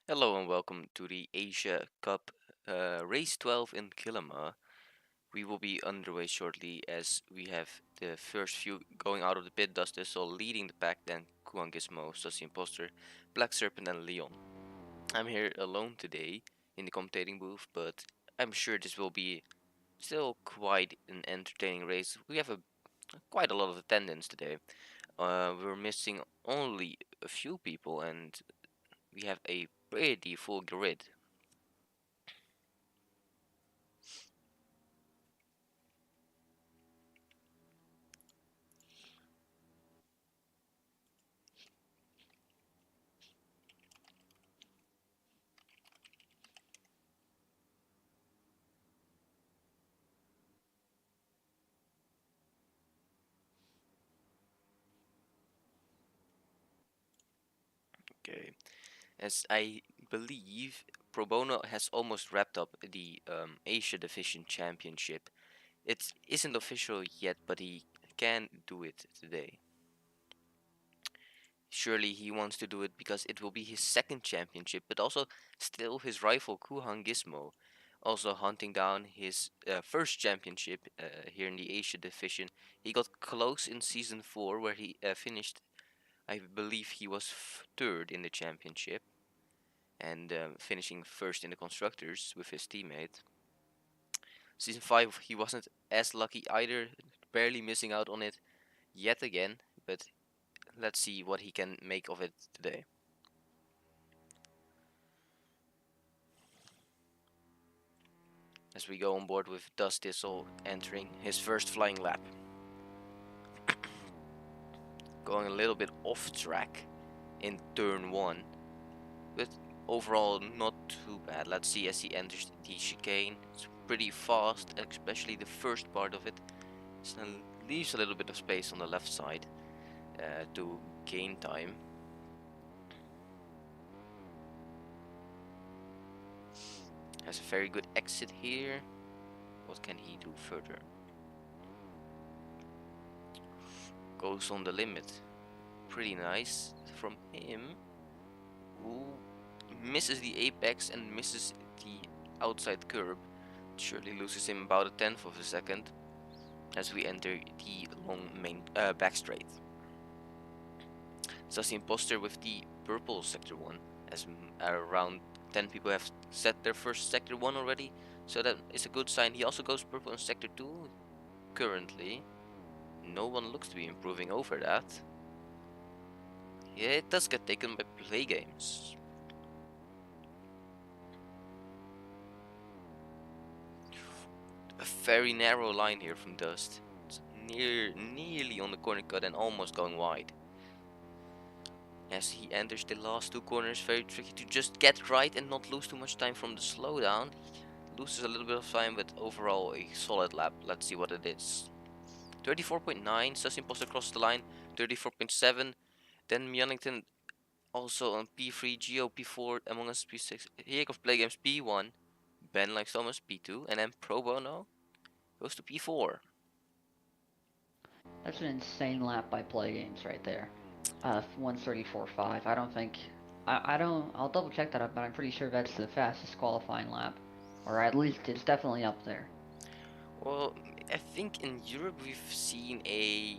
Hello and welcome to the Asia Cup Race 12 in Kilima. We will be underway shortly as we have the first few going out of the pit. Dust is all leading the pack, then Kuan Gizmo, Sussy Imposter, Black Serpent and Leon. I'm here alone today in the commentating booth, but I'm sure this will be still quite an entertaining race. We have quite a lot of attendance today. We're missing only a few people and we have a pretty full grid. Okay. As I believe Pro Bono has almost wrapped up the Asia Division Championship. It isn't official yet, but he can do it today. Surely he wants to do it because it will be his second championship, but also still his rival Kuhan Gizmo, also hunting down his first championship here in the Asia Division. He got close in Season 4 where he finished, I believe he was third in the championship and finishing first in the constructors with his teammate. Season 5 he wasn't as lucky either, barely missing out on it yet again, but let's see what he can make of it today. As we go on board with Dust Thistle entering his first flying lap. Going a little bit off track in turn 1, but overall not too bad. Let's see as he enters the chicane. It's pretty fast, especially the first part of it. So leaves a little bit of space on the left side to gain time. Has a very good exit here. What can he do further? Goes on the limit. Pretty nice from him. Who misses the apex and misses the outside curb. Surely loses him about a tenth of a second as we enter the long main back straight. Sussy Imposter with the purple sector 1 as around 10 people have set their first sector 1 already, so that is a good sign. He also goes purple in sector 2 currently. No one looks to be improving over that. Yeah, it does get taken by play games. A very narrow line here from Dust. It's nearly on the corner cut and almost going wide. As he enters the last two corners, very tricky to just get right and not lose too much time from the slowdown. He loses a little bit of time, but overall a solid lap. Let's see what it is. 34.9, Sussy Imposter crosses the line. 34.7, then Mjonnington also on P3, Geo P4, Among Us P6, Jacob Play Games P1, Ben Likes Thomas P2, and then Pro Bono goes to P4. That's an insane lap by Play Games right there. 134.5. I don't think. I don't. I'll double check that up, but I'm pretty sure that's the fastest qualifying lap. Or at least it's definitely up there. Well, I think in Europe we've seen a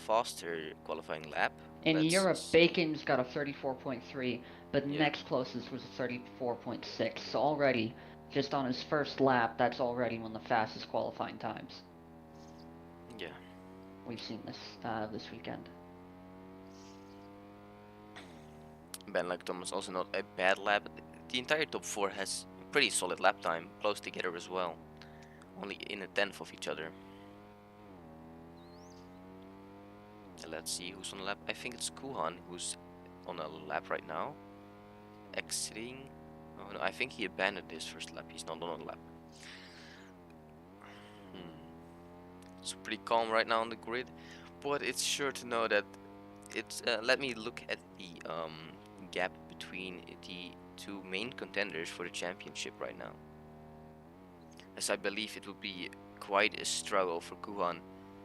faster qualifying lap. In Let's Europe, see. Bacon's got a 34.3, but Yeah, next closest was a 34.6. So already, just on his first lap, that's already one of the fastest qualifying times yeah. we've seen this weekend. Ben like Thomas also not a bad lap. The entire top four has a pretty solid lap time, close together as well. Only in a tenth of each other. Let's see who's on the lap. I think it's Kuhan who's on a lap right now. Exiting. Oh no, I think he abandoned his first lap. He's not on a lap. It's pretty calm right now on the grid, but it's sure to know that it's. Let me look at the gap between the two main contenders for the championship right now, as I believe it will be quite a struggle for Kuhan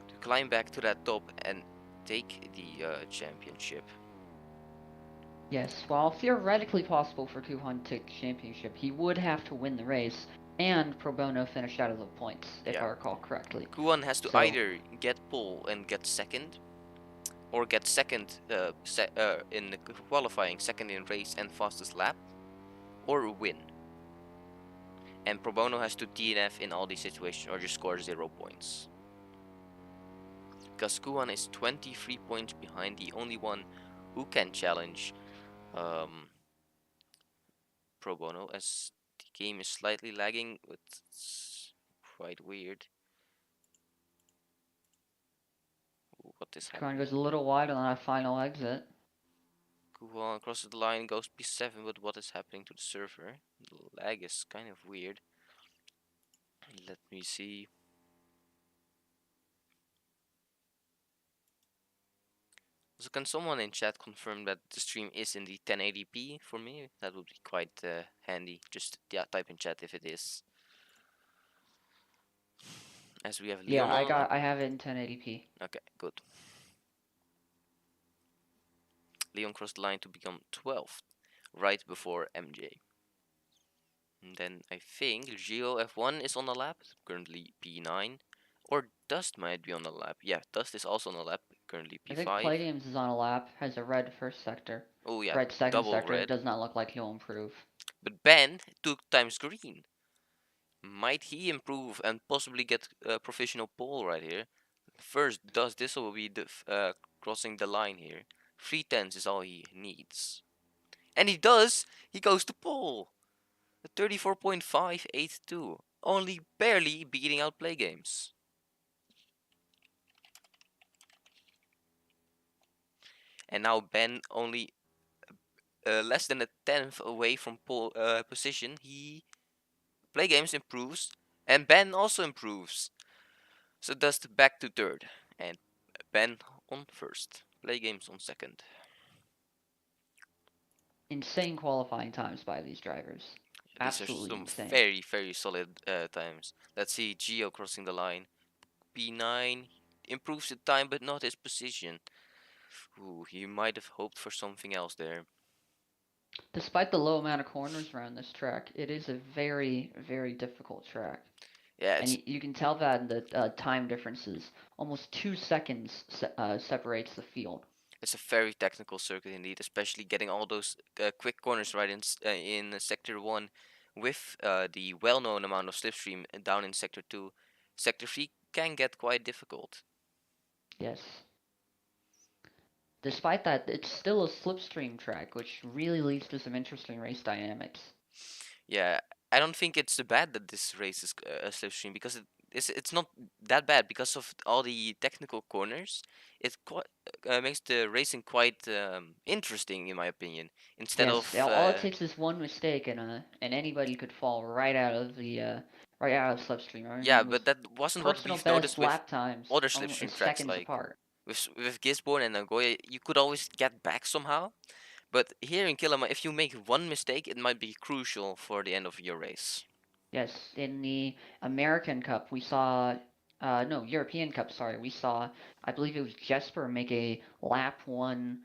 to climb back to that top and take the championship. Yes, while theoretically possible for Kuhan to take the championship, he would have to win the race, and Pro Bono finished out of the points, if Yeah. I recall correctly. Kuan has to So, either get pole and get second, or get second in the qualifying, second in race and fastest lap, or win. And Pro Bono has to DNF in all these situations or just score 0 points. Because Kuan is 23 points behind, the only one who can challenge um, Pro Bono, as the game is slightly lagging. It's quite weird. What is Kuhan happening? goes a little wide on that final exit. Kuan crosses the line, goes P7, but what is happening to the server? The lag is kind of weird. Let me see. So can someone in chat confirm that the stream is in the 1080p for me? That would be quite handy. Just type in chat if it is. As we have Yeah, Leon on the line. I have it in 1080p. Okay, good. Leon crossed the line to become 12th, right before MJ. And then I think Geo F1 is on the lap, currently P9. Or Dust might be on the lap. Yeah, Dust is also on the lap, currently I think P5. Play Games is on a lap, has a red first sector. Oh yeah, Red second double sector, red. does not look like he'll improve. But Ben took times green. Might he improve and possibly get a professional pole right here? First, does this will be the crossing the line here. 3/10 is all he needs. And he does! He goes to pole! 34.582. Only barely beating out Play Games. And now Ben only less than a tenth away from pole position. Play Games improves and Ben also improves. So Dust back to third and Ben on first. Play Games on second. Insane qualifying times by these drivers. These are Absolutely some insane. very, very solid times. Let's see Geo crossing the line. P9 improves the time, but not his position. Ooh, he might have hoped for something else there. Despite the low amount of corners around this track, it is a very, very difficult track. Yeah, And you can tell that in the time differences. Almost 2 seconds separates the field. it's a very technical circuit indeed, especially getting all those quick corners right in sector one, with the well-known amount of slipstream down in sector two. Sector three can get quite difficult. Yes. Despite that, it's still a slipstream track, which really leads to some interesting race dynamics. Yeah, I don't think it's bad that this race is a slipstream, because it's not that bad because of all the technical corners. It quite makes the racing quite interesting, in my opinion. Instead Yes, of all it takes is one mistake, and anybody could fall right out of slipstream. I yeah, mean, with but that wasn't what personal we've best noticed with lap times, other almost slipstream tracks, seconds like apart. with Gisborne and Nagoya. You could always get back somehow. But here in Kilima, if you make one mistake, it might be crucial for the end of your race. Yes, in the American Cup, we saw, no, European Cup, sorry, we saw, I believe it was Jesper make a lap one,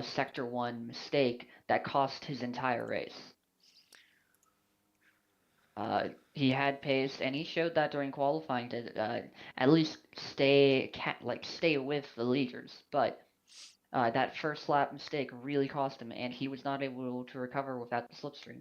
sector one mistake that cost his entire race. He had pace, and he showed that during qualifying to at least stay with the leaders. But that first lap mistake really cost him, and he was not able to recover without the slipstream.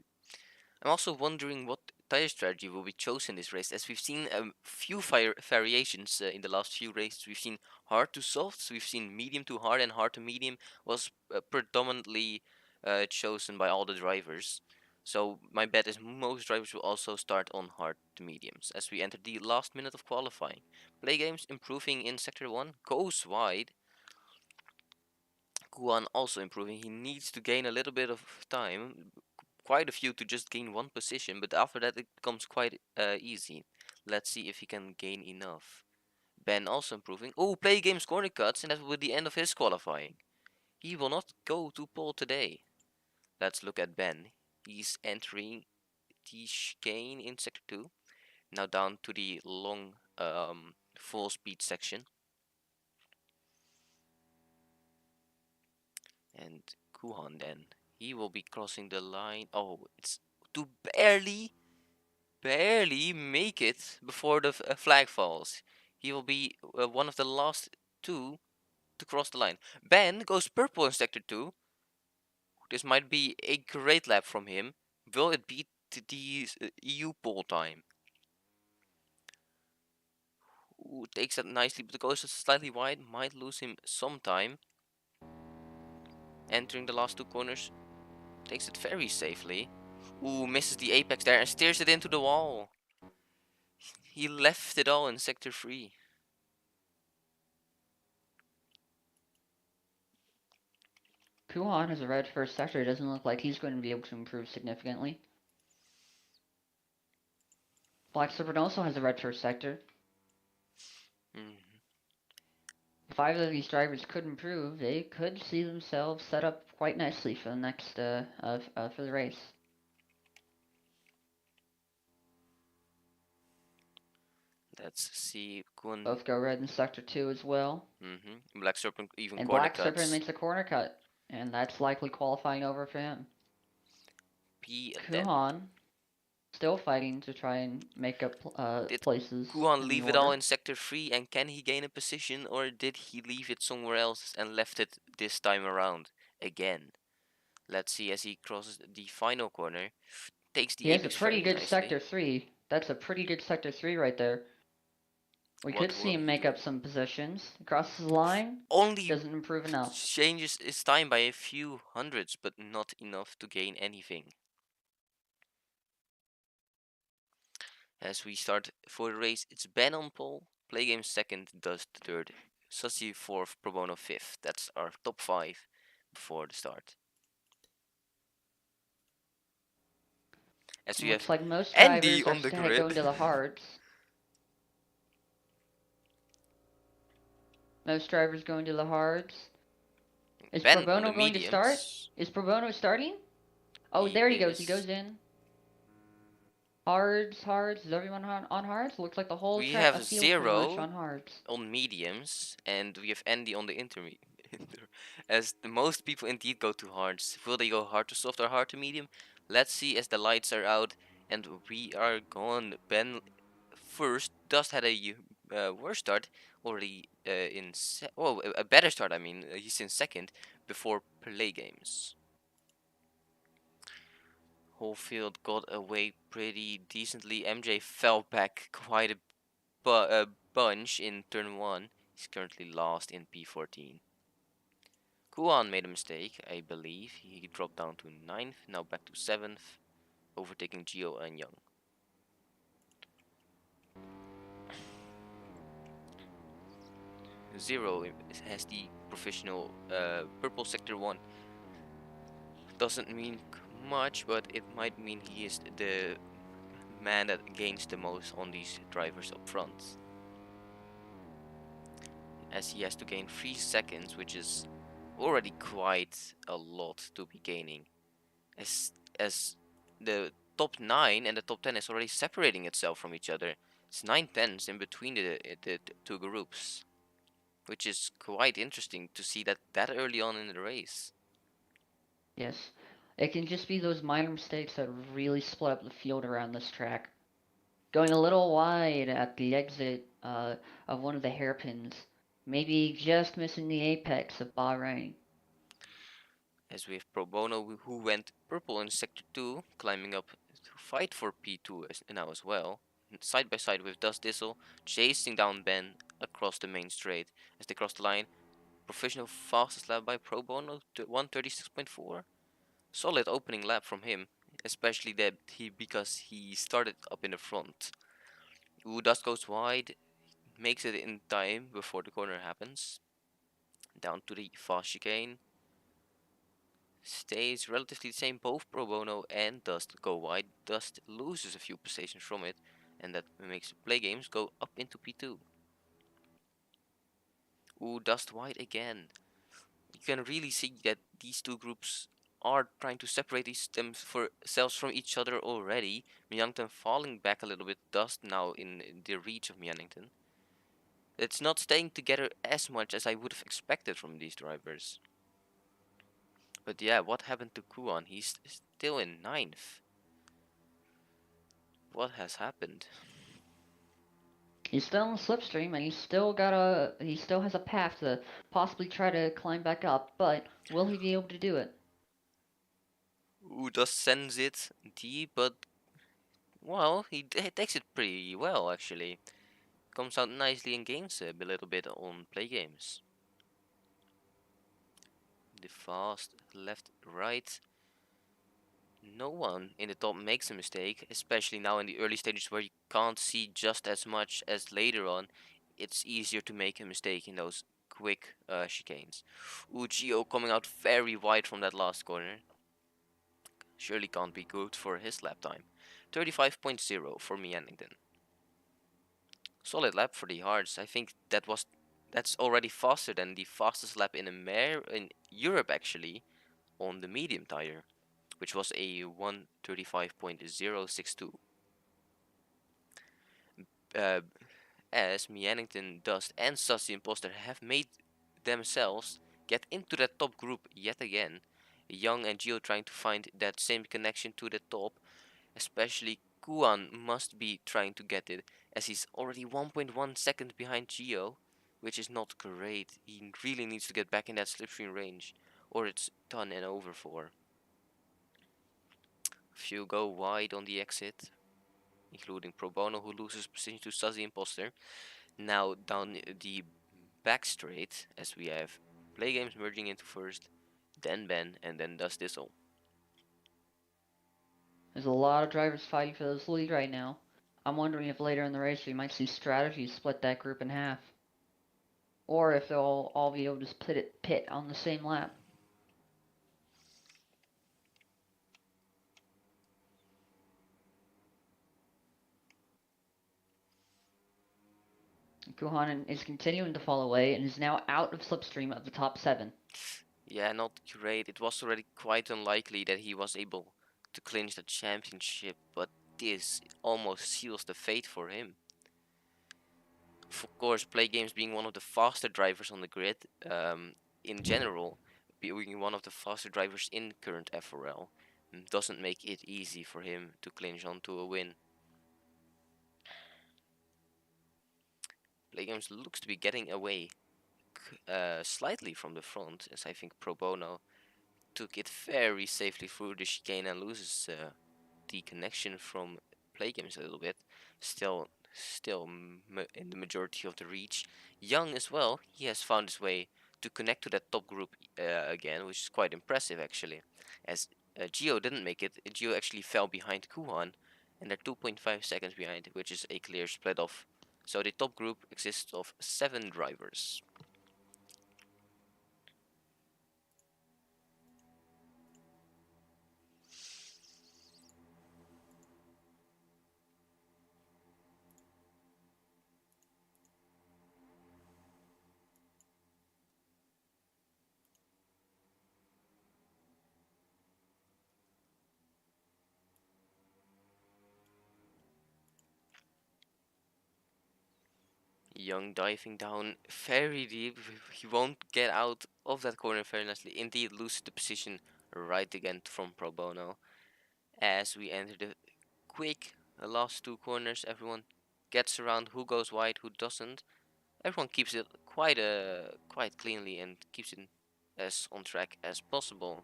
I'm also wondering what tire strategy will be chosen this race, as we've seen a few variations in the last few races. We've seen hard to softs, we've seen medium to hard, and hard to medium was predominantly chosen by all the drivers. So my bet is most drivers will also start on hard to mediums as we enter the last minute of qualifying. Play Games improving in sector 1, goes wide. Guan also improving. He needs to gain a little bit of time, quite a few to just gain one position, but after that it becomes quite easy. Let's see if he can gain enough. Ben also improving. Oh, Play Games corner cuts, and that will be the end of his qualifying. He will not go to pole today. Let's look at Ben. He's entering the chicane in sector 2. Now down to the long full speed section. And Kuhan then He will be crossing the line. Oh, it's to barely make it before the flag falls. He will be one of the last two to cross the line. Ben goes purple in sector 2. This might be a great lap from him. Will it beat the EU pole time? Ooh, takes that nicely, but goes slightly wide. Might lose him some time. Entering the last two corners. Takes it very safely. Ooh, misses the apex there and steers it into the wall. He left it all in sector 3. Kuhan has a red first sector. It doesn't look like he's going to be able to improve significantly. Black Serpent also has a red first sector. If either of these drivers could improve, they could see themselves set up quite nicely for the next for the race. Let's see. Kun. Both go red in sector 2 as well. Black Serpent even And corner Black Serpent cuts. makes a corner cut, and that's likely qualifying over for him. P then. Kuhan still fighting to try and make up Did places Kuhan in leave the it all order. in sector 3 and can he gain a position, or did he leave it somewhere else and left it this time around again? Let's see as he crosses the final corner. Takes the He has a apex pretty very good nicely. sector 3. That's a pretty good sector 3 right there. We could What see will him he make do? up some positions. Crosses the line, Only doesn't improve enough. changes his time by a few hundreds, but not enough to gain anything. As we start for the race, it's Ben on pole, Play Game second, Dust third, Sussy fourth, Pro Bono fifth. That's our top 5 before the start. As we have Looks like most Andy drivers are on the going grid. to the hards. Most drivers going to the hards. Is Pro Ben on the Bono going to start? mediums. Is Pro Bono starting? Oh, He there he goes. He is. goes in. Hards, hards. Is everyone on hards? Looks like the whole We track, have a field pretty much Zero on hards. on mediums, and we have Andy on the intermediate. As the most people indeed go to hards. Will they go hard to soft or hard to medium? Let's see as the lights are out, and we are gone. Ben first. Dust had a worse start already a better start. I mean, he's in second before play games. Whole field got away pretty decently. MJ fell back quite a bunch in turn 1. He's currently lost in P14. Kuan made a mistake, I believe. He dropped down to 9th, now back to 7th, overtaking Gio and Young. Zero has the professional purple sector 1. Doesn't mean much, but it might mean he is the man that gains the most on these drivers up front. As he has to gain 3 seconds, which is already quite a lot to be gaining. As the top 9 and the top 10 is already separating itself from each other. It's 9 tenths in between the two groups, which is quite interesting to see that early on in the race. Yes. It can just be those minor mistakes that really split up the field around this track. Going a little wide at the exit of one of the hairpins. Maybe just missing the apex of Bahrain. As we have Pro Bono, who went purple in sector 2, climbing up to fight for P2 now as well. Side by side with Dust Diesel, chasing down Ben across the main straight. As they cross the line, professional fastest lap by Pro Bono to 136.4. Solid opening lap from him, especially because he started up in the front. Dust goes wide, makes it in time before the corner happens. Down to the fast chicane. Stays relatively the same. Both Pro Bono and Dust go wide. Dust loses a few positions from it, and that makes play games go up into P2. Dust wide again. You can really see that these two groups are trying to separate themselves from each other already. Myeongton falling back a little bit. Dust now in the reach of Myeongton. It's not staying together as much as I would have expected from these drivers. But yeah, what happened to Kuan? He's still in ninth. What has happened? He's still in the slipstream, and he still has a path to possibly try to climb back up. But will he be able to do it? Udas sends it deep, but well, he takes it pretty well actually. Comes out nicely and gains a little bit on play games. The fast left, right. No one in the top makes a mistake, especially now in the early stages where you can't see just as much as later on. It's easier to make a mistake in those quick chicanes. Gio coming out very wide from that last corner. Surely can't be good for his lap time. 35.0 for Miannington. Solid lap for the hards. I think that's already faster than the fastest lap in Europe actually on the medium tire, which was a 1:35.062. Uh, as Miannington, Dust, and Sussy Imposter have made themselves get into that top group yet again. Young and Gio trying to find that same connection to the top. Especially Kuan must be trying to get it, as he's already 1.1 seconds behind Gio, which is not great. He really needs to get back in that slipstream range, or it's done and over for. Few go wide on the exit, including Pro Bono, who loses position to Sazi Imposter. Now down the back straight, as we have Play Games merging into first, then Ben, and then Dust Thistle. There's a lot of drivers fighting for this lead right now. I'm wondering if later in the race we might see strategy split that group in half, or if they'll all be able to pit on the same lap. Kuhanen is continuing to fall away and is now out of slipstream of the top 7. Yeah, not great. It was already quite unlikely that he was able to clinch the championship, but this almost seals the fate for him. Of course, Play Games being one of the faster drivers on the grid, in general, being one of the faster drivers in current FRL, doesn't make it easy for him to clinch onto a win. Play Games looks to be getting away slightly from the front, as I think Pro Bono took it very safely through the chicane and loses the connection from Play Games a little bit. Still in the majority of the reach. Young as well, he has found his way to connect to that top group again, which is quite impressive actually. As Gio didn't make it, Gio actually fell behind Kuhan, and they're 2.5 seconds behind, which is a clear split off. So the top group consists of 7 drivers. Young diving down very deep. He won't get out of that corner very nicely. Indeed, loses the position right again from Pro Bono. As we enter the quick last 2 corners, everyone gets around who goes wide, who doesn't. Everyone keeps it quite cleanly and keeps it as on track as possible.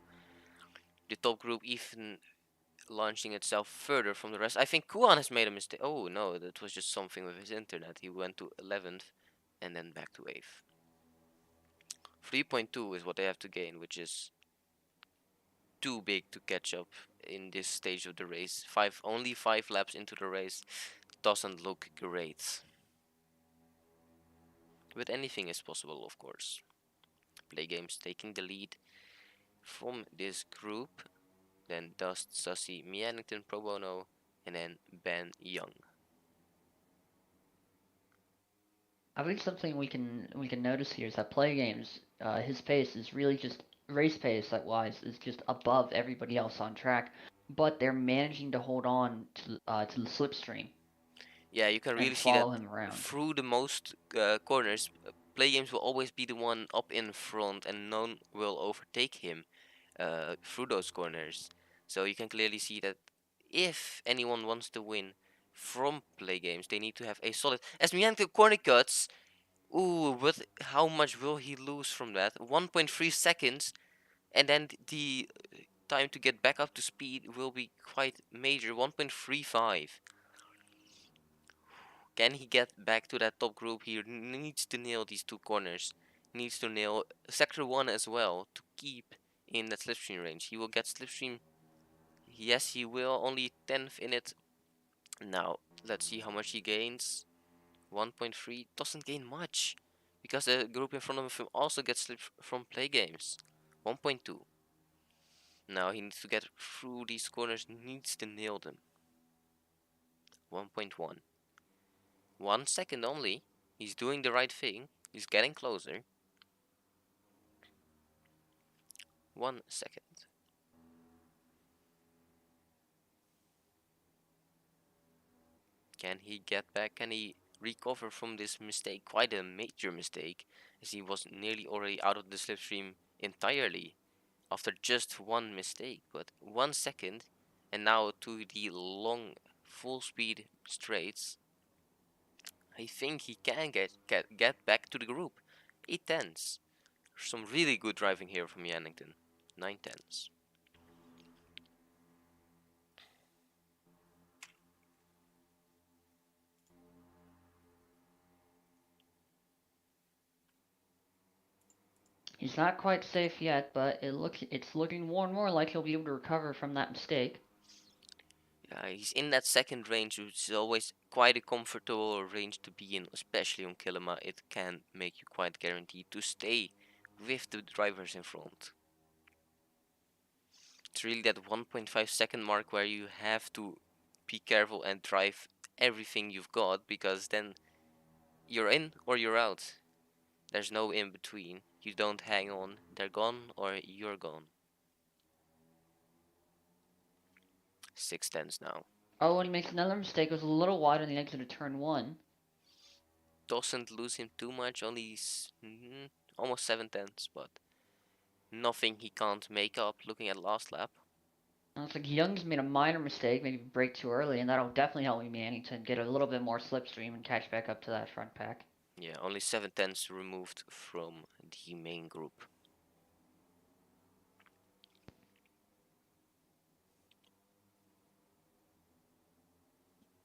The top group even launching itself further from the rest. I think Kuan has made a mistake. Oh no, that was just something with his internet. He went to 11th and then back to 8th. 3.2 is what they have to gain, which is too big to catch up in this stage of the race. Only 5 laps into the race doesn't look great. But anything is possible, of course. Play Games taking the lead from this group. Then Dust, Sussy, Miannington, Pro Bono, and then Ben Young. I think something we can notice here is that Play Games, his pace is really just race pace that wise is just above everybody else on track, but they're managing to hold on to the slipstream Yeah, you can and really see that follow him around. through the most corners, Play Games will always be the one up in front and none will overtake him. through those corners. So you can clearly see that if anyone wants to win from play games, they need to have a solid. As Mianka corner cuts, ooh, but how much will he lose from that? 1.3 seconds, and then the time to get back up to speed will be quite major. 1.35. Can he get back to that top group? He needs to nail these two corners. Needs to nail sector 1 as well to keep in that slipstream range. He will get slipstream. Yes, he will. Only 10th in it. Now, let's see how much he gains. 1.3 doesn't gain much because the group in front of him also gets slip from play games. 1.2. Now he needs to get through these corners, needs to nail them. 1.1. 1 second only. He's doing the right thing. He's getting closer. 1 second. Can he get back? Can he recover from this mistake? Quite a major mistake, as he was nearly already out of the slipstream entirely after just one mistake. But 1 second, and now to the long full speed straights. I think he can get back to the group. 8 tenths. Some really good driving here from Yannington. 9 tenths. He's not quite safe yet, but it's looking more and more like he'll be able to recover from that mistake. He's in that second range, which is always quite a comfortable range to be in, especially on Kilima. It can make you quite guaranteed to stay with the drivers in front. It's really that 1.5 second mark where you have to be careful and drive everything you've got, because then you're in or you're out. There's no in between. You don't hang on. They're gone or you're gone. 6 tenths now. Oh, and he makes another mistake. It was a little wide on the exit of turn 1. Doesn't lose him too much, only almost 7 tenths, but nothing he can't make up looking at last lap. Looks like Young's made a minor mistake, maybe brake too early, and that'll definitely help Mannington get a little bit more slipstream and catch back up to that front pack. Yeah, only 7 tenths removed from the main group.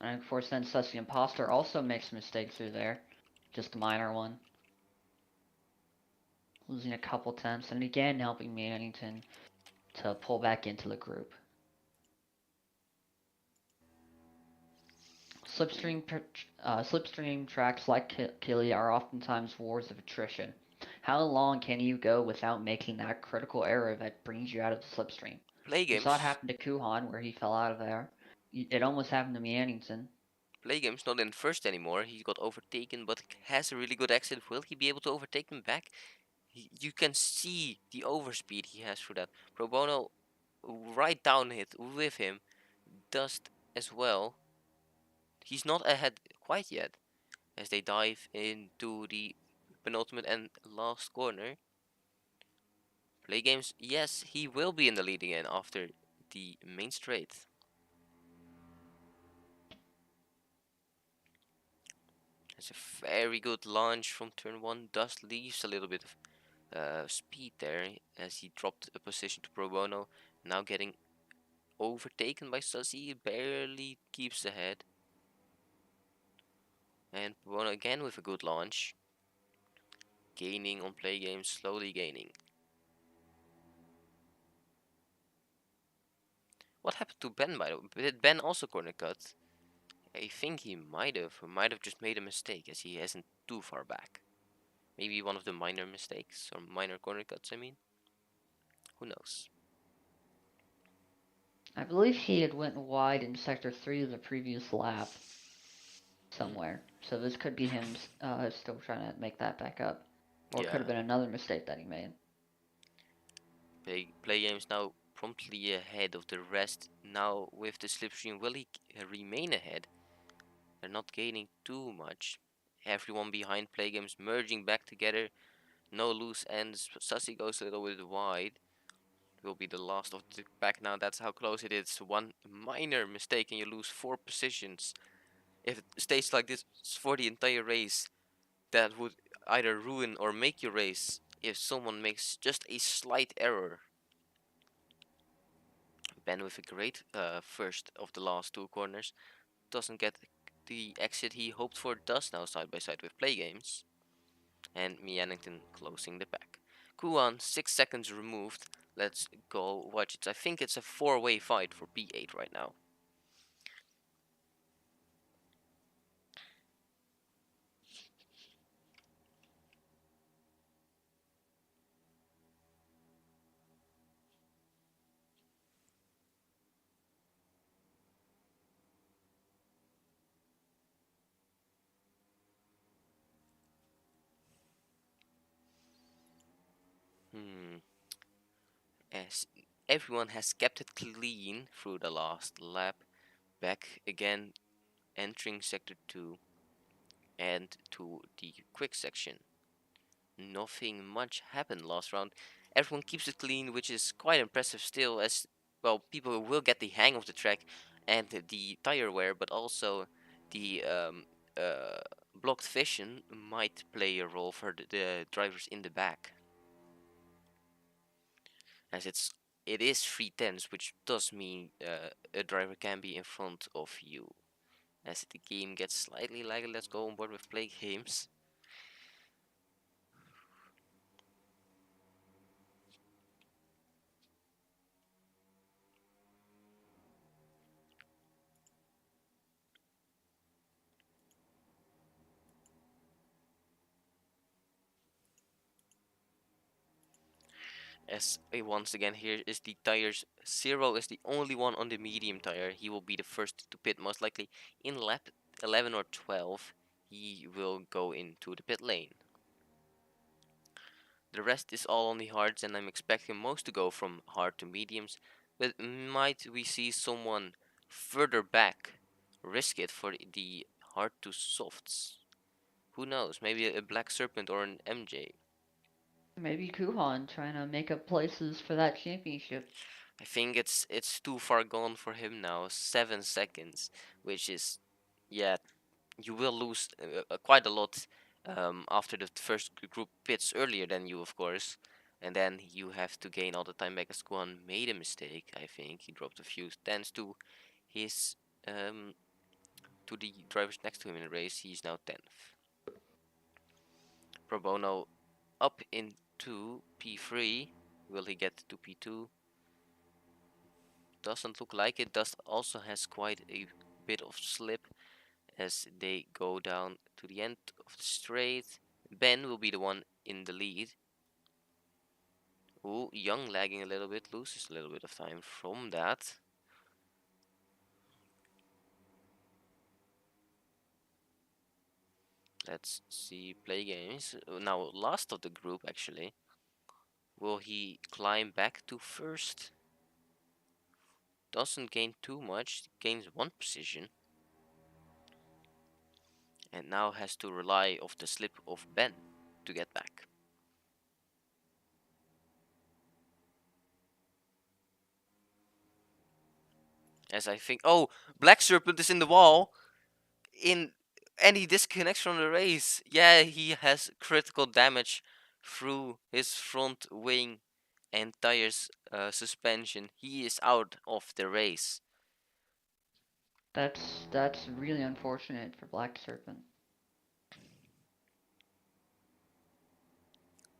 And of course, then Sussy Imposter also makes a mistake through there. Just a minor one. Losing a couple tenths, and again helping Mannington to pull back into the group. Slipstream tracks like Killy are oftentimes wars of attrition. How long can you go without making that critical error that brings you out of the slipstream? Play We saw it games. happen to Kuhan where he fell out of there. It almost happened to Mannington. Play games not in first anymore. He got overtaken, but has a really good exit. Will he be able to overtake him back? You can see the overspeed he has through that. Pro Bono right down it with him. Dust as well. He's not ahead quite yet as they dive into the penultimate and last corner. Play games, yes, he will be in the lead again after the main straight. It's a very good launch from turn 1. Dust leaves a little bit of speed there as he dropped a position to Pro Bono. Now getting overtaken by Sussy, barely keeps ahead. And Pro Bono again with a good launch. Gaining on play games, slowly gaining. What happened to Ben, by the way? Did Ben also corner cut? I think he might have just made a mistake as he isn't too far back. Maybe one of the minor mistakes or minor corner cuts, I mean. Who knows? I believe he had went wide in sector 3 of the previous lap Hmm. somewhere. So this could be him still trying to make that back up. Or it could Yeah. have been another mistake that he made. Play games now promptly ahead of the rest. Now with the slipstream, will he remain ahead? They're not gaining too much. Everyone behind play games merging back together. No loose ends. Sussy goes a little bit wide. will be the last of the pack now. That's how close it is. One minor mistake and you lose 4 positions. If it stays like this for the entire race, that would either ruin or make your race if someone makes just a slight error. Ben with a great first of the last 2 corners. Doesn't get the exit he hoped for, does now side by side with Play Games. And Miannington closing the pack. Kuan 6 seconds removed. Let's go watch it. I think it's a 4-way fight for P8 right now. As everyone has kept it clean through the last lap. Back again, entering sector 2 and to the quick section. Nothing much happened last round. Everyone keeps it clean, which is quite impressive still, as well, people will get the hang of the track and the tire wear, but also the uh, blocked vision might play a role for the drivers in the back, as it is 3 tenths, which does mean a driver can be in front of you. As the game gets slightly laggy, let's go on board with Play Games. As once again, here is the tires. Zero is the only one on the medium tire. He will be the first to pit, most likely in lap 11 or 12. He will go into the pit lane. The rest is all on the hards, and I'm expecting most to go from hard to mediums. But might we see someone further back risk it for the hard to softs? Who knows? Maybe a Black Serpent or an MJ. Maybe Kuhan trying to make up places for that championship. I think it's too far gone for him now. 7 seconds, which is, yeah, you will lose quite a lot after the first group pits earlier than you, of course, and then you have to gain all the time back. As Guan made a mistake, I think he dropped a few tenths to his to the drivers next to him in the race. He's now 10th. Pro Bono up into P3. Will he get to P2? Doesn't look like it. Dust also has quite a bit of slip as they go down to the end of the straight. Ben will be the one in the lead. Ooh, Young lagging a little bit, loses a little bit of time from that. Let's see, Play Games. Now, last of the group actually. Will he climb back to first? Doesn't gain too much, gains 1 position. And now has to rely off the slip of Ben to get back. As I think, oh, Black Serpent is in the wall. In any disconnects from the race, yeah, he has critical damage through his front wing and tires suspension. He is out of the race. That's really unfortunate for Black Serpent.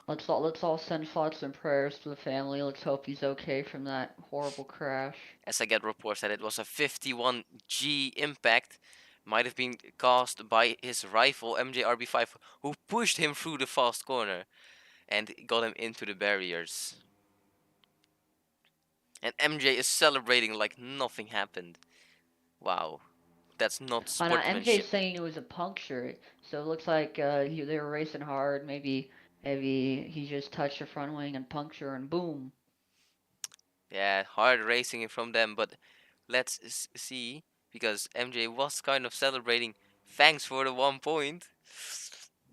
Let's all send thoughts and prayers to the family. Let's hope he's okay from that horrible crash. As I get reports that it was a 51G impact, might have been caused by his rival MJRB5, who pushed him through the fast corner and got him into the barriers. And MJ is celebrating like nothing happened. Wow, that's not I know MJ's sportsmanship. saying it was a puncture, so it looks like they were racing hard. Maybe he just touched the front wing and puncture and boom. Yeah, hard racing from them, but let's see, because MJ was kind of celebrating thanks for the 1 point.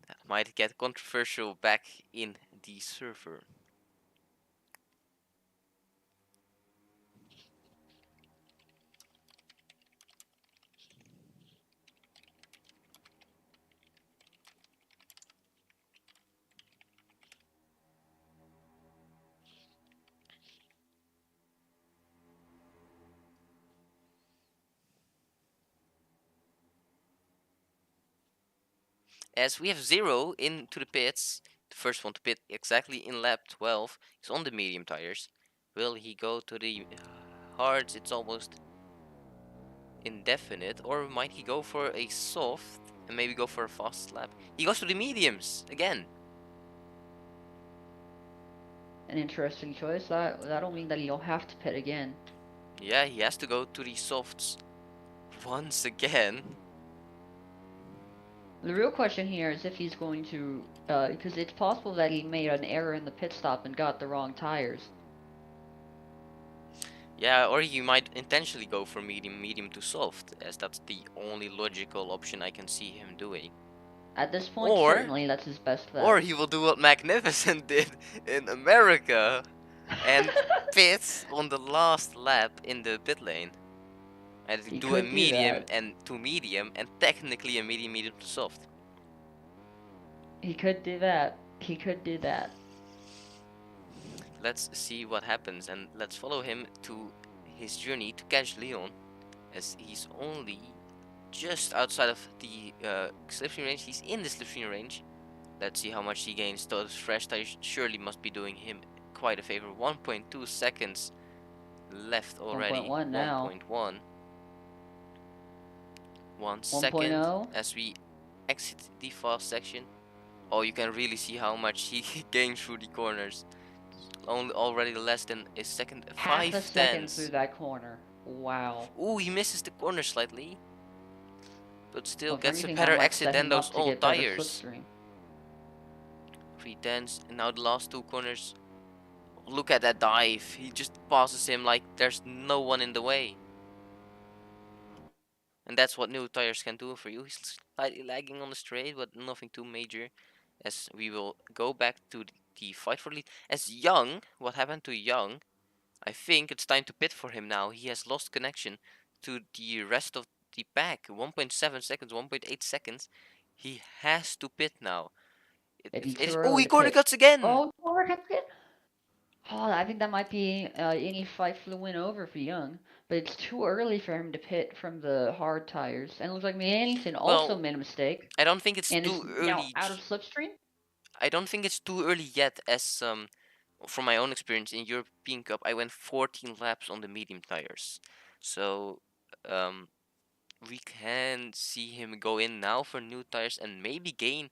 That might get controversial back in the server. as we have Zero into the pits. The first one to pit exactly in lap 12. He's on the medium tires. Will he go to the hards? It's almost indefinite. Or might he go for a soft and maybe go for a fast lap? He goes to the mediums again. An interesting choice. That'll mean that he'll have to pit again. Yeah, he has to go to the softs once again. The real question here is if he's going to, because it's possible that he made an error in the pit stop and got the wrong tires. Yeah, or he might intentionally go for medium to soft, as that's the only logical option I can see him doing. At this point, Or certainly that's his best bet. Or he will do what Magnificent did in America and pit on the last lap in the pit lane. And He do a could do medium that. and to medium and technically a medium to soft. He could do that. He could do that. Let's see what happens and let's follow him to his journey to catch Leon, as he's only just outside of the slipstream range. He's in the slipstream range. Let's see how much he gains. Those fresh tires surely must be doing him quite a favor. 1.2 seconds left already. 1.1 now. 1.1. 1 second 1.0. as we exit the fast section. Oh, you can really see how much he gained through the corners. Only already less than a second. Half 5 a second tenths. through that corner. Wow. Ooh, he misses the corner slightly, but still Well, if gets a anything, better that might exit set than him those up to old get better tires. slipstream. 3 tenths, and now the last 2 corners. Look at that dive. He just passes him like there's no one in the way. And that's what new tires can do for you. He's slightly lagging on the straight, but nothing too major. As we will go back to the fight for the lead. As Young, what happened to Young? I think it's time to pit for him now. He has lost connection to the rest of the pack. 1.7 seconds, 1.8 seconds. He has to pit now. Maybe too Oh, early he to corner pit. cuts again! Oh, forward cuts again. Oh, I think that might be any fight for the win over for Young. But it's too early for him to pit from the hard tires. And it looks like Mannington also Well, made a mistake I don't think it's and is too now early. out of slipstream. I don't think it's too early yet, as from my own experience in European Cup, I went 14 laps on the medium tires. So um, we can see him go in now for new tires and maybe gain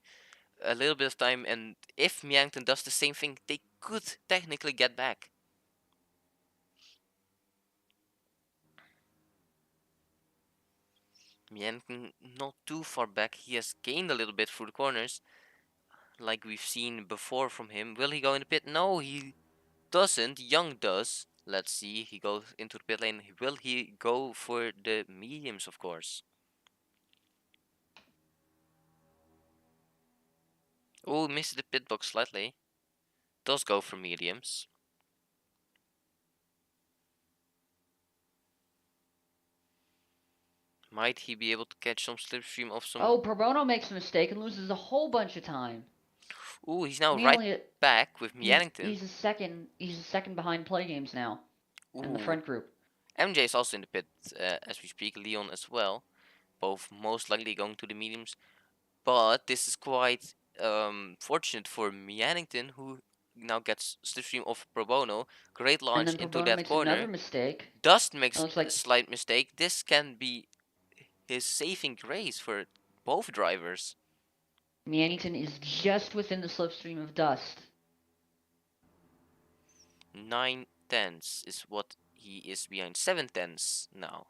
a little bit of time. And if Myankton does the same thing, they could technically get back. Myankton not too far back. He has gained a little bit through the corners, like we've seen before from him. Will he go in the pit? No, he doesn't. Young does. Let's see. He goes into the pit lane. Will he go for the mediums, of course? Oh, missed the pit box slightly. Does go for mediums. Might he be able to catch some slipstream of some... Oh, Probono makes a mistake and loses a whole bunch of time. Ooh, he's now right Nearly, back with he's Mannington. he's a second. He's a second behind play games now, in the Ooh, front group. MJ is also in the pit as we speak. Leon as well. Both most likely going to the mediums. But this is quite fortunate for Mannington, who now gets slipstream of Pro Bono. Great And launch then into Probono that makes another corner. mistake. Dust It makes looks a like slight mistake. This can be his saving grace for both drivers. Mannington is just within the slipstream of Dust. 9 tenths is what he is behind. 7 tenths now.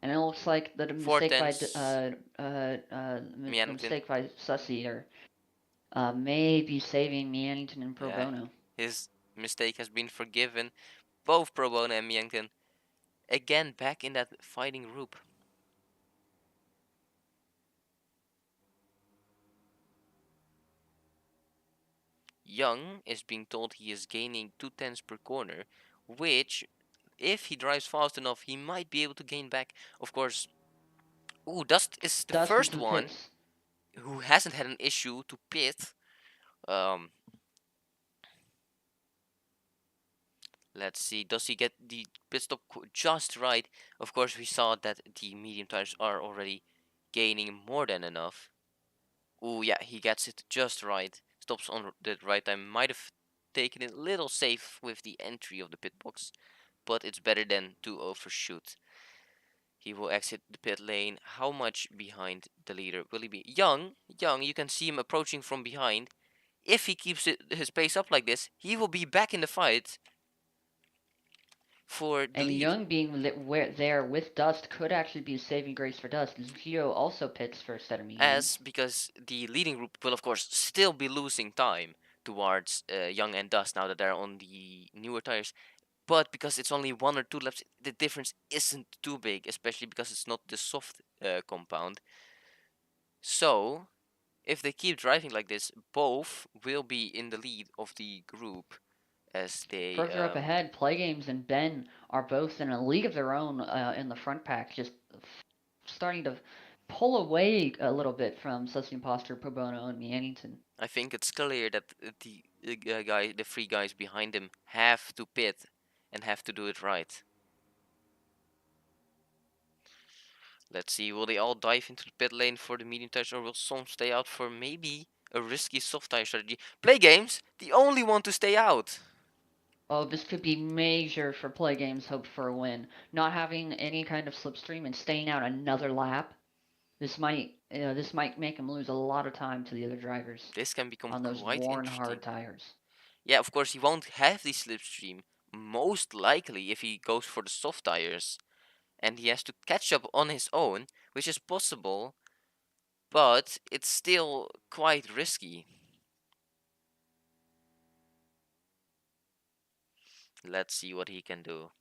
And it looks like the 4 mistake by tenths. the Mannington. mistake by Sussy may be saving Mannington and Pro Yeah, Bono. his mistake has been forgiven. Both Pro Bono and Mannington again back in that fighting group. Young is being told he is gaining 2 tenths per corner, which, if he drives fast enough, he might be able to gain back. Of course, ooh, Dust is the Dust first into the one pits. who hasn't had an issue to pit. Um, let's see, does he get the pit stop just right? Of course, we saw that the medium tires are already gaining more than enough. Ooh, yeah, he gets it just right. Stops on the right time. Might have taken it a little safe with the entry of the pit box, but it's better than to overshoot. He will exit the pit lane. How much behind the leader will he be? Young, you can see him approaching from behind. If he keeps his pace up like this, he will be back in the fight for the And lead. Young being there with Dust could actually be a saving grace for Dust. Zio also pits first at a medium. As because the leading group will of course still be losing time towards Young and Dust now that they're on the newer tires. But because it's only 1 or 2 laps, the difference isn't too big, especially because it's not the soft compound. So if they keep driving like this, both will be in the lead of the group as they Further up ahead, Playgames and Ben are both in a league of their own in the front pack, just starting to pull away a little bit from Sussy Imposter, Pro Bono, and Meanington. I think it's clear that the three guys behind him have to pit and have to do it right. Let's see, will they all dive into the pit lane for the medium tires or will some stay out for maybe a risky soft tire strategy? Play games, the only one to stay out. Oh, this could be major for Playgames' hope for a win. Not having any kind of slipstream and staying out another lap. This might make him lose a lot of time to the other drivers This can become on those quite worn hard interesting. tires. Yeah, of course he won't have the slipstream, most likely if he goes for the soft tires. And he has to catch up on his own, which is possible, but it's still quite risky. Let's see what he can do.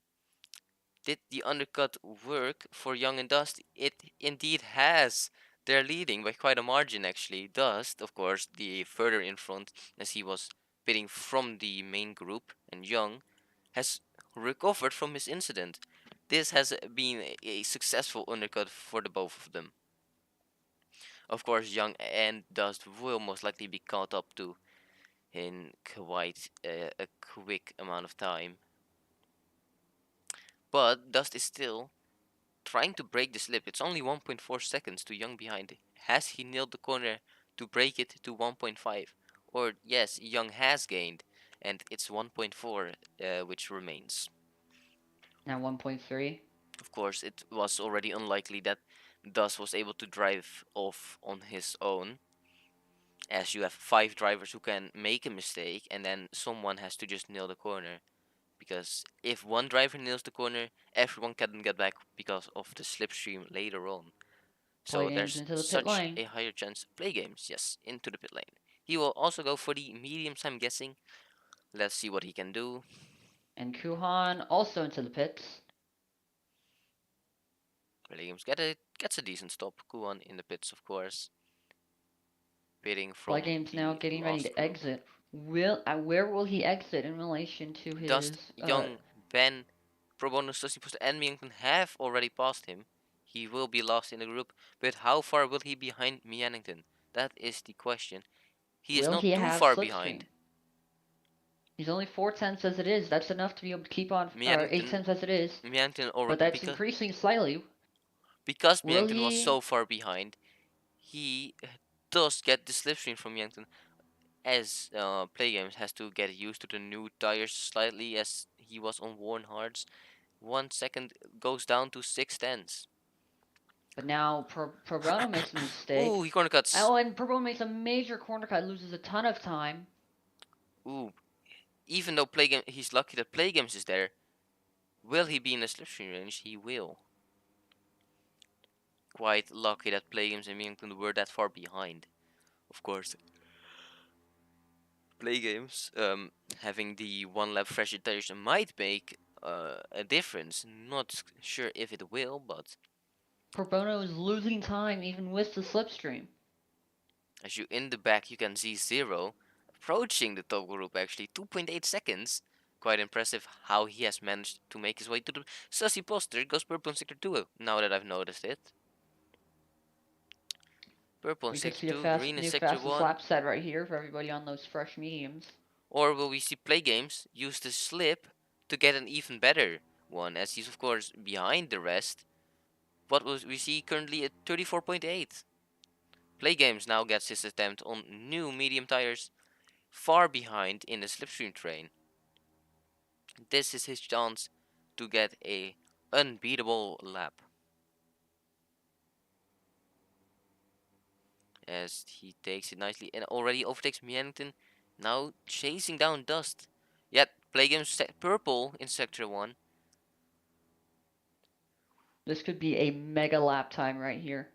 Did the undercut work for Young and Dust? It indeed has. They're leading by quite a margin actually. Dust, of course, the further in front as he was pitting from the main group, and Young has recovered from his incident. This has been a successful undercut for the both of them. Of course, Young and Dust will most likely be caught up to in quite a quick amount of time. But Dust is still trying to break the slip. It's only 1.4 seconds to Young behind. Has he nailed the corner to break it to 1.5? Or yes, Young has gained, and it's 1.4 which remains. Now 1.3. Of course, it was already unlikely that Dust was able to drive off on his own, as you have 5 drivers who can make a mistake, and then someone has to just nail the corner. Because if one driver nails the corner, everyone can get back because of the slipstream later on. So Playgames there's into the pit such lane. a higher chance. Play games, yes, into the pit lane. He will also go for the mediums, I'm guessing. Let's see what he can do. And Kuhan also into the pits. Play games gets a decent stop. Kuan in the pits, of course. Pitting from Playgames now the getting ready last to group. exit. Where will he exit in relation to Dust, his Young, Ben, Probonus, Sussy Post, and Mington have already passed him. He will be last in the group, but how far will he be behind Miannington? That is the question. He is will not he too have far behind. slipstream? He's only 4/10 as it is. That's enough to be able to keep on, or Miannington, 8/10 as it is. Miannington, But or that's increasing slightly. because Will Miannington was he? so far behind, he does get the slipstream from Miannington. As Play Games has to get used to the new tires slightly, as he was on worn hards. 1 second goes down to 6 tenths. But now Probono makes a Ooh, mistake. he corner cuts. Oh, and Probono makes a major corner cut, loses a ton of time. Ooh, even though Play Game, he's lucky that Play Games is there. Will he be in the slipstream range? He will. Quite lucky that Play Games and Mington were that far behind. Of course, Play Games having the 1 lap fresh tires might make a difference. Not sure if it will, but Probono is losing time even with the slipstream. as you in the back you can see Zero approaching the top group actually 2.8 seconds. Quite impressive how he has managed to make his way to the Sussy Poster. Goes purple in sector 2 now that I've noticed it. Purple in We could sector see a 2, green in new sector fastest 1. lap set right here for everybody on those fresh mediums. Or will we see Play Games use the slip to get an even better one, as he's of course behind the rest. What was we see currently at 34.8. Play Games now gets his attempt on new medium tires, far behind in the slipstream train. This is his chance to get a unbeatable lap. As he takes it nicely and already overtakes Miennington, now chasing down Dust. Yet Play Games set purple in Sector 1. This could be a mega lap time right here.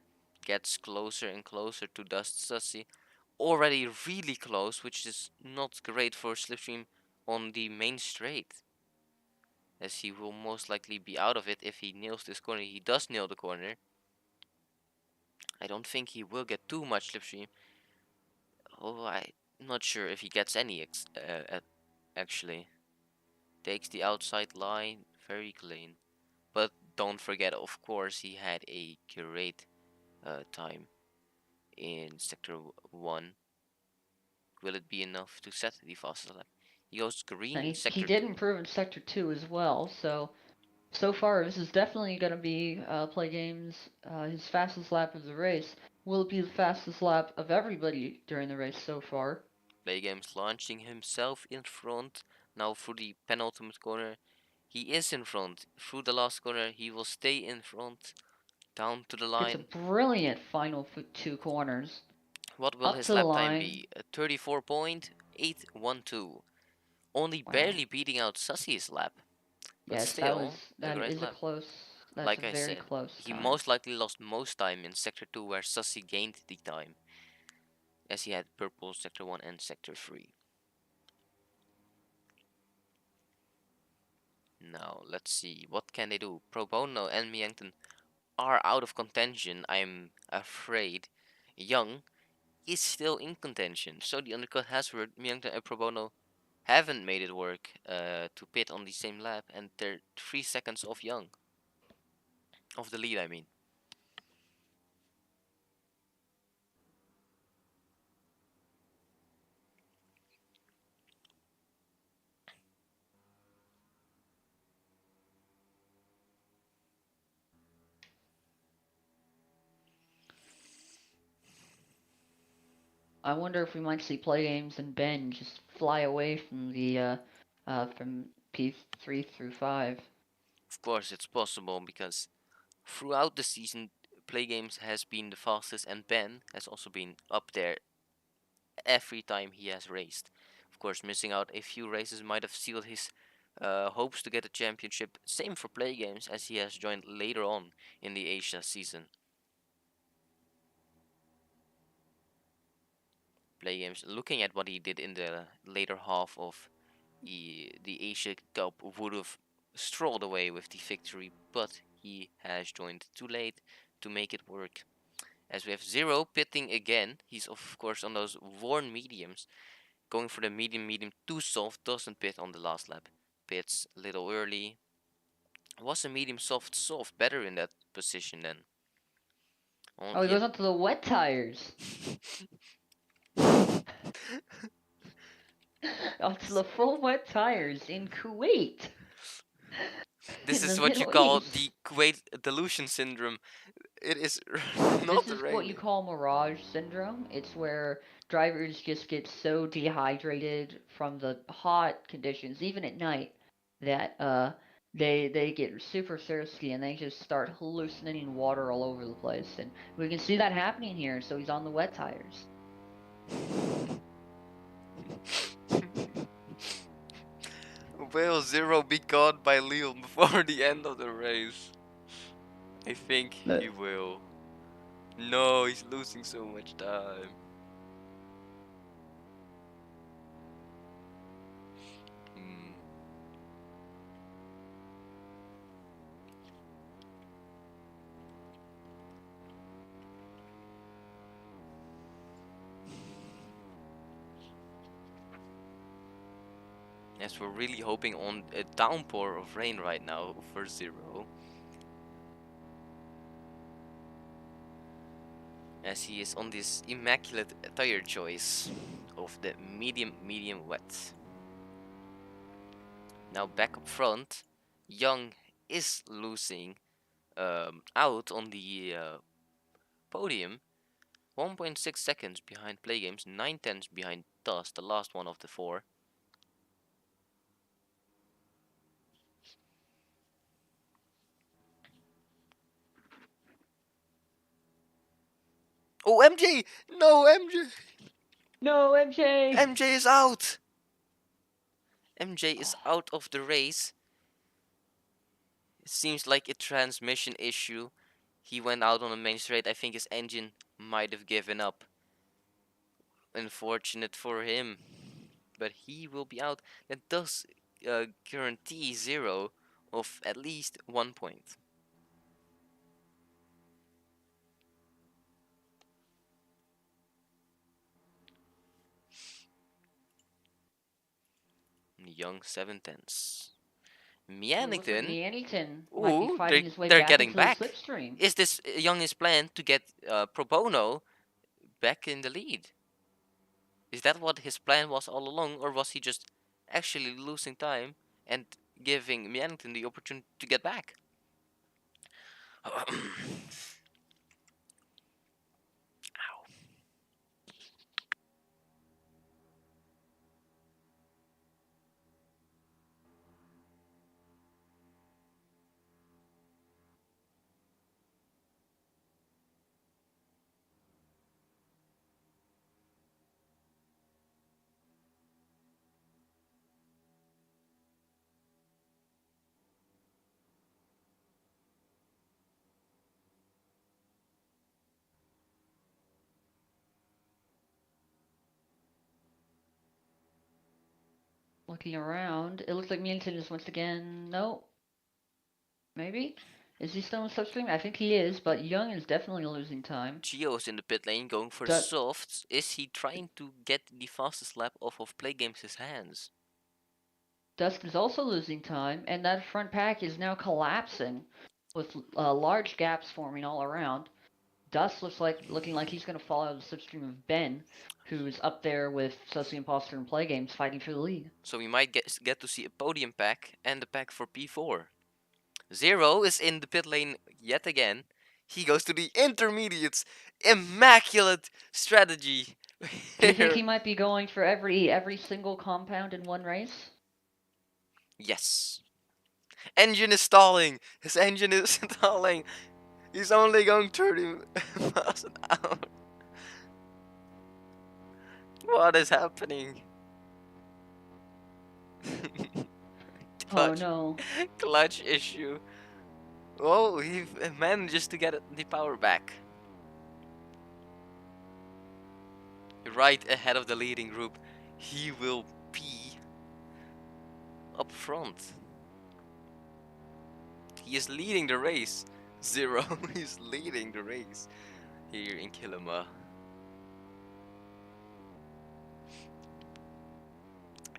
Gets closer and closer to Dust Sussy. Already really close, which is not great for Slipstream on the main straight. As he will most likely be out of it if he nails this corner. He does nail the corner. I don't think he will get too much Slipstream. Oh, I'm not sure if he gets any actually. Takes the outside line, very clean. But don't forget, of course, he had a great time in Sector 1. Will it be enough to set the fastest lap? He goes green And in he Sector did 2. improve in Sector 2 as well, so far this is definitely going to be Play Games his fastest lap of the race. Will it be the fastest lap of everybody during the race so far? Play Games launching himself in front. Now through the penultimate corner. He is in front. Through the last corner, he will stay in front. Down to the Gets a line. brilliant final 2 corners. What will Up his to the lap time line. be? 34.812. Only Wow. barely beating out Sussy's lap. But Yes, still, a that great is a lap. close. That's a Like I very said, close he time. most likely lost most time in Sector 2 where Sussy gained the time. As he had purple Sector 1 and Sector 3. Now, let's see. What can they do? Pro Bono and Miangton are out of contention, I'm afraid. Young is still in contention. So the undercut has worked. Miangton and Pro Bono haven't made it work to pit on the same lap, and they're 3 seconds off Young. Of the lead, I mean. I wonder if we might see Play Games and Ben just fly away from the from P3 through 5. Of course, it's possible because throughout the season, Play Games has been the fastest, and Ben has also been up there every time he has raced. Of course, missing out a few races might have sealed his hopes to get a championship. Same for Play Games, as he has joined later on in the Asia season. Play Games, looking at what he did in the later half of the Asia Cup, would have strolled away with the victory, but he has joined too late to make it work. As we have Zero pitting again, he's of course on those worn mediums, going for the medium too soft, doesn't pit on the last lap. Pits a little early. Was a medium soft better in that position then? Oh, he Yet. goes onto the wet tires. Onto the full wet tires in Kuwait. This In the is what you Middle call East. the Kuwait delusion syndrome. It is This not is what you raining. call mirage syndrome. It's where drivers just get so dehydrated from the hot conditions, even at night, that they get super thirsty and they just start hallucinating water all over the place. And we can see that happening here. So he's on the wet tires. Will Zero be caught by Leon before the end of the race? I think he will. No, he's losing so much time. Hmm. Yes, we're really hoping on a downpour of rain right now for Zero. As he is on this immaculate tire choice of the medium wet. Now back up front, Young is losing out on the podium, 1.6 seconds behind Play Games, 9 tenths behind Dust, the last one of the 4. Oh, MJ! No, MJ! No, MJ! MJ is out! MJ is out of the race. It seems like a transmission issue. He went out on the main straight. I think his engine might have given up. Unfortunate for him. But he will be out. That does guarantee 0 of at least 1 point. Young 7 tenths. Well, it looks like Miannington. Miannington might be Ooh, fighting his way they're back getting into the back. slipstream. Is this Young's plan to get Pro Bono back in the lead? Is that what his plan was all along, or was he just actually losing time and giving Miannington the opportunity to get back? Ow. Looking around, it looks like Miannington is once again. No, maybe? Is he still in slipstream? I think he is, but Young is definitely losing time. Gio's in the pit lane going for Du- softs. Is he trying to get the fastest lap off of Play Games' hands? Dust is also losing time, and that front pack is now collapsing with large gaps forming all around. Dust looking like he's going to follow the slipstream of Ben, who's up there with Sussy Imposter and Play Games fighting for the lead. So we might get to see a podium pack and a pack for P4. Zero is in the pit lane yet again. He goes to the intermediates. Immaculate strategy. Do you think he might be going for every single compound in one race? Yes. Engine is stalling. His engine is stalling. He's only going 30 miles an hour. What is happening? Oh no. Clutch issue. Oh, he manages to get the power back. Right ahead of the leading group. He will be up front. He is leading the race. Zero is leading the race here in Kilima.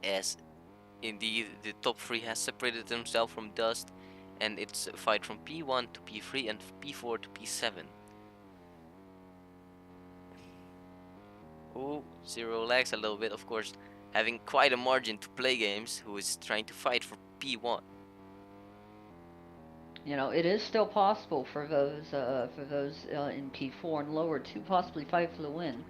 As indeed the top 3 has separated themselves from Dust, and it's a fight from P1 to P3 and P4 to P7. Oh, Zero lags a little bit, of course, having quite a margin to Play Games, who is trying to fight for P1. You know, it is still possible for those in P4 and lower to possibly fight for the win.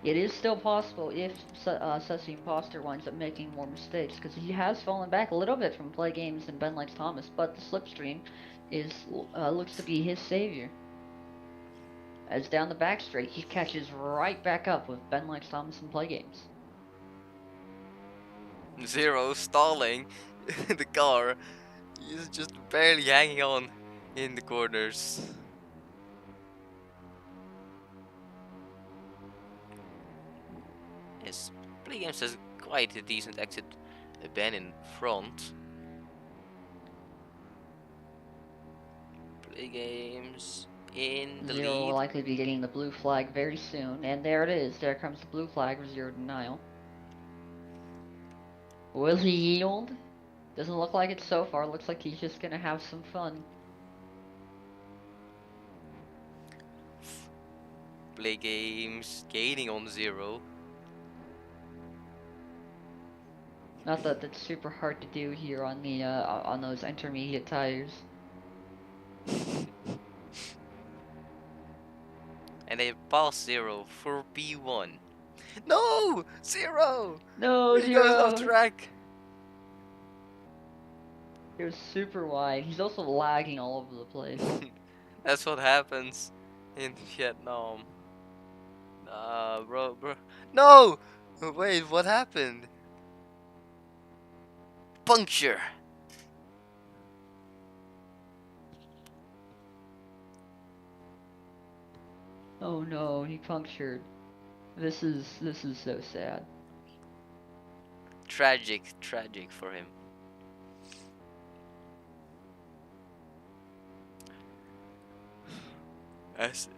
It is still possible if Sussy Imposter winds up making more mistakes, because he has fallen back a little bit from Play Games and Ben Likes Thomas, but the slipstream is looks to be his savior. As down the back straight, he catches right back up with Ben Likes Thomas and Play Games. Zero stalling the car. He's just barely hanging on in the corners. Yes, Play Games has quite a decent exit. Ben in front. Play Games in the Zero will lead. likely be getting the blue flag very soon, and there it is. There comes the blue flag for Zero Denial. Will he yield? Doesn't look like it so far. Looks like he's just gonna have some fun. Play Games gaining on Zero. Not that that's super hard to do here on the on those intermediate tires. and they pass Zero for P1. No! Zero! No, He goes off Zero. track. It was super wide. He's also lagging all over the place. That's what happens in Vietnam. Bro. No! Wait, what happened? Puncture! Oh no, he punctured. This is so sad. Tragic for him. As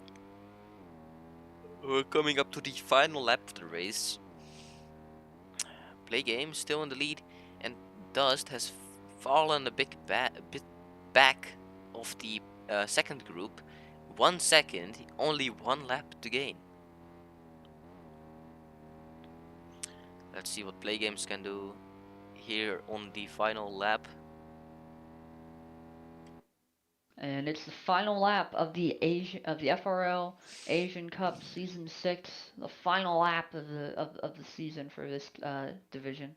we're coming up to the final lap of the race, Play Game still in the lead, and Dust has fallen a bit back of the second group. 1 second, only 1 lap to gain. Let's see what Play Games can do here on the final lap. And it's the final lap of the FRL Asian Cup Season 6, the final lap of the season for this division.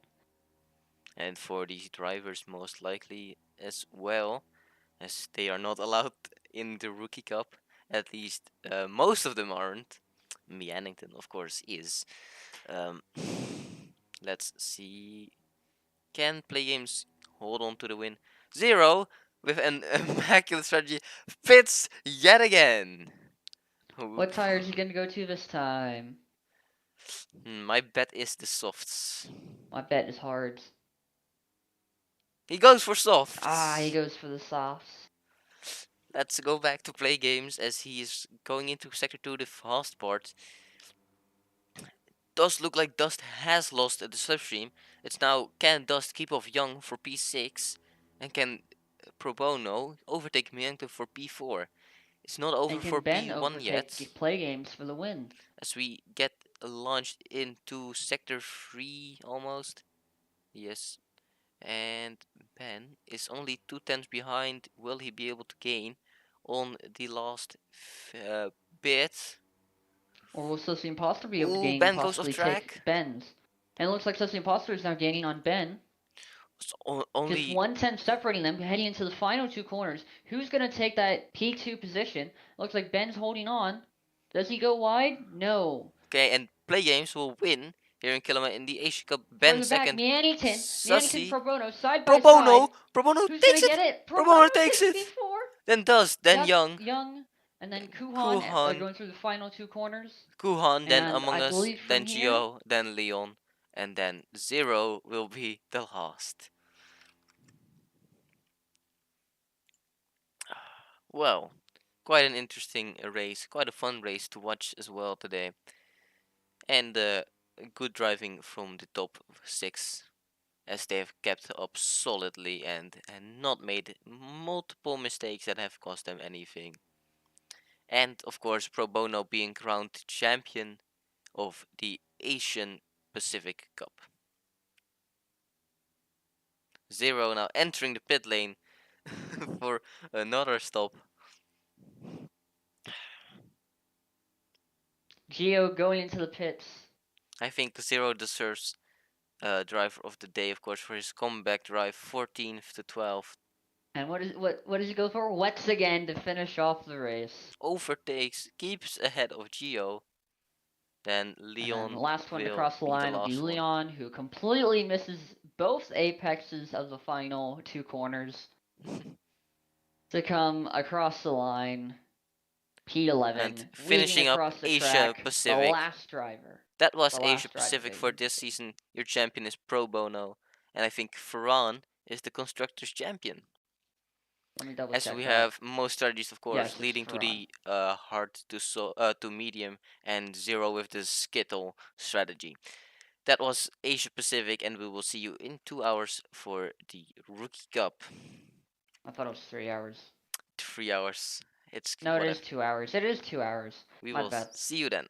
And for these drivers, most likely as well, as they are not allowed in the Rookie Cup. At least most of them aren't. Miannington, of course, is. Um, let's see. Can Play Games hold on to the win? Zero, with an immaculate strategy, fits yet again. What tire is he gonna go to this time? My bet is the softs. My bet is hards. He goes for Ah, he softs. goes for the softs. Let's go back to Play Games as he is going into Sector 2, the fast part. Does look like Dust has lost the slipstream. It's now, can Dust keep off Young for P6? And can Pro Bono overtake Miento for P4? It's not over And can for Ben P1 yet, overtake Play Games for the win? as we get launched into Sector 3 almost. Yes, and Ben is only 2 tenths behind. Will he be able to gain on the last bit? Or will Sussy Imposter be able to Ooh, gain and Ben goes off possibly take track. Ben's? And it looks like Sussy Imposter is now gaining on Ben. Just Only 1 tenth separating them heading into the final 2 corners. Who's going to take that P2 position? Looks like Ben's holding on. Does he go wide? No. okay, and Play Games will win here in Kilima in the Asia Cup. Ben Further back, second, Miannington, Sussy, Pro Bono, side Pro by side. Bono, Pro Bono Who's going takes to get it. it? Pro Pro Bono Bono takes takes it. P4. Then Dust, then Dust, Young, Young, and then Kuhan are Kuhan, going through the final 2 corners. Kuhan, then And Among I Us, believe from then here, Gio, then Leon, and then Zero will be the last. Well, quite an interesting race, quite a fun race to watch as well today, and good driving from the top 6, as they have kept up solidly and not made multiple mistakes that have cost them anything. And of course, Pro Bono being crowned champion of the Asian Pacific Cup. Zero now entering the pit lane for another stop. Gio going into the pits. I think Zero deserves driver of the day, of course, for his comeback drive, 14th to 12th. And what does he go for? Wets again to finish off the race. Overtakes, keeps ahead of Gio. Then And then the Leon last one to will cross the be the line will be last one. Leon, who completely misses both apexes of the final 2 corners to come across the line. And P11, weaving finishing up across the Asia track, the Pacific. last driver. That was The Asia last driver Pacific of for Asian this Pacific. season. Your champion is Pro Bono. And I think Ferran is the Constructors champion. Let me double As check we that. have most strategies, of course, Yes, it's leading to Ferran. the hard to medium, and Zero with the Skittle strategy. That was Asia Pacific, and we will see you in 2 hours for the Rookie Cup. I thought it was 3 hours. 3 hours. It's No, it is whatever. 2 hours. It is 2 hours. We My will bad. see you then.